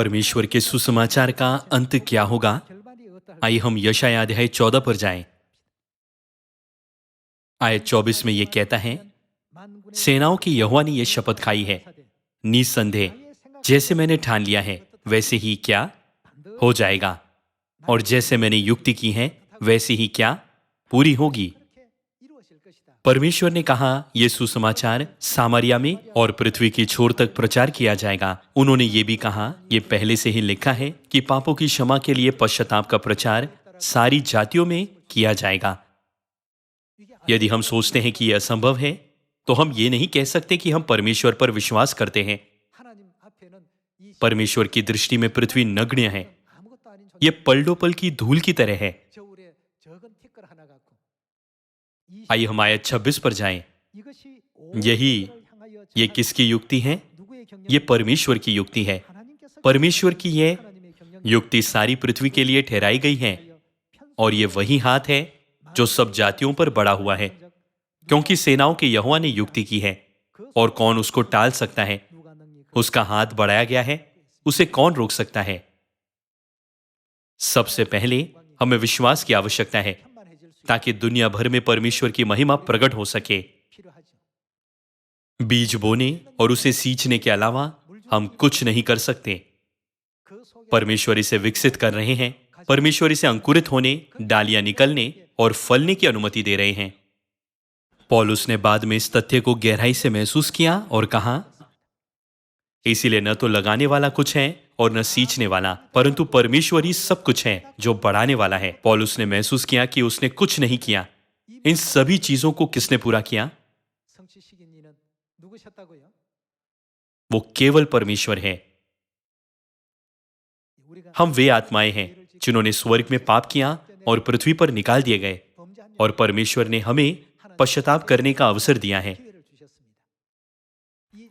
परमेश्वर के सुसमाचार का अंत क्या होगा? आइए हम यशायाह अध्याय 14 पर जाएं। आयत 24 में यह कहता है, सेनाओं की यहोवा ने यह शपथ खाई है, निसंदेह जैसे मैंने ठान लिया है वैसे ही क्या हो जाएगा, और जैसे मैंने युक्ति की है वैसे ही क्या पूरी होगी। परमेश्वर ने कहा यह सुसमाचार सामरिया में और पृथ्वी की छोर तक प्रचार किया जाएगा। उन्होंने ये भी कहा, यह पहले से ही लिखा है कि पापों की क्षमा के लिए पश्चाताप का प्रचार सारी जातियों में किया जाएगा। यदि हम सोचते हैं कि यह असंभव है, तो हम ये नहीं कह सकते कि हम परमेश्वर पर विश्वास करते हैं। परमेश्वर की दृष्टि में पृथ्वी नगण्य है, यह पलडोपल की धूल की तरह है। आइए हम आयत 26 पर जाएं। ये किसकी युक्ति है? ये परमेश्वर की युक्ति है। परमेश्वर की यह युक्ति सारी पृथ्वी के लिए ठहराई गई है, और ये वही हाथ है जो सब जातियों पर बड़ा हुआ है, क्योंकि सेनाओं के यहोवा ने युक्ति की है, और कौन उसको टाल सकता है? उसका हाथ बढ़ाया गया है, उसे कौन रोक सकता है? सबसे पहले हमें विश्वास की आवश्यकता है, ताकि दुनिया भर में परमेश्वर की महिमा प्रकट हो सके। बीज बोने और उसे सींचने के अलावा हम कुछ नहीं कर सकते। परमेश्वर इसे विकसित कर रहे हैं। परमेश्वर इसे अंकुरित होने, डालियां निकलने और फलने की अनुमति दे रहे हैं। पौलुस ने बाद में इस तथ्य को गहराई से महसूस किया और कहा, इसीलिए न तो लगाने वाला कुछ है और न सींचने वाला, परंतु परमेश्वर ही सब कुछ है जो बढ़ाने वाला है। पौलुस ने महसूस किया कि उसने कुछ नहीं किया। इन सभी चीजों को किसने पूरा किया? वो केवल परमेश्वर है। हम वे आत्माएं हैं जिन्होंने स्वर्ग में पाप किया और पृथ्वी पर निकाल दिए गए, और परमेश्वर ने हमें पश्चाताप करने का अवसर दिया है।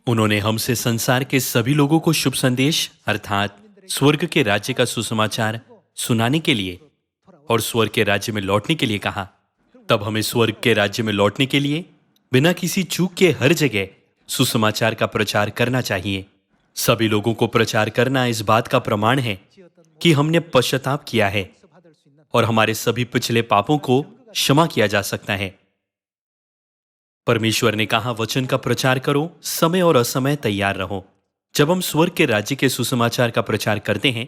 उन्होंने हमसे संसार के सभी लोगों को शुभ संदेश अर्थात स्वर्ग के राज्य का सुसमाचार सुनाने के लिए और स्वर्ग के राज्य में लौटने के लिए कहा। तब हमें स्वर्ग के राज्य में लौटने के लिए बिना किसी चूक के हर जगह सुसमाचार का प्रचार करना चाहिए। सभी लोगों को प्रचार करना इस बात का प्रमाण है कि हमने पश्चाताप किया है और हमारे सभी पिछले पापों को क्षमा किया जा सकता है। परमेश्वर ने कहा, वचन का प्रचार करो, समय और असमय तैयार रहो। जब हम स्वर्ग के राज्य के सुसमाचार का प्रचार करते हैं,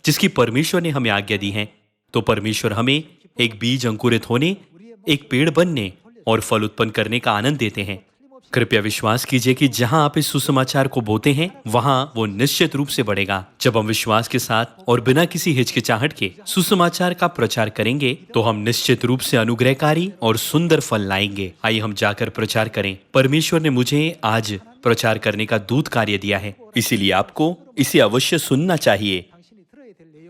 जिसकी परमेश्वर ने हमें आज्ञा दी है, तो परमेश्वर हमें एक बीज अंकुरित होने, एक पेड़ बनने और फल उत्पन्न करने का आनंद देते हैं। कृपया विश्वास कीजिए कि जहां आप इस सुसमाचार को बोते हैं, वहां वो निश्चित रूप से बढ़ेगा। जब हम विश्वास के साथ और बिना किसी हिचकिचाहट के सुसमाचार का प्रचार करेंगे, तो हम निश्चित रूप से अनुग्रहकारी और सुंदर फल लाएंगे। आइए हम जाकर प्रचार करें। परमेश्वर ने मुझे आज प्रचार करने का दूत कार्य दिया है, इसीलिए आपको इसे अवश्य सुनना चाहिए।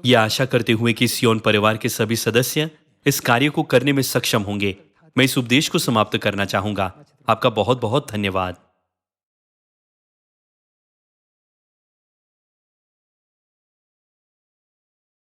यह आशा करते हुए कि सियोन परिवार के सभी सदस्य इस कार्य को करने में सक्षम होंगे, मैं इस उपदेश को समाप्त करना चाहूंगा। आपका बहुत बहुत धन्यवाद।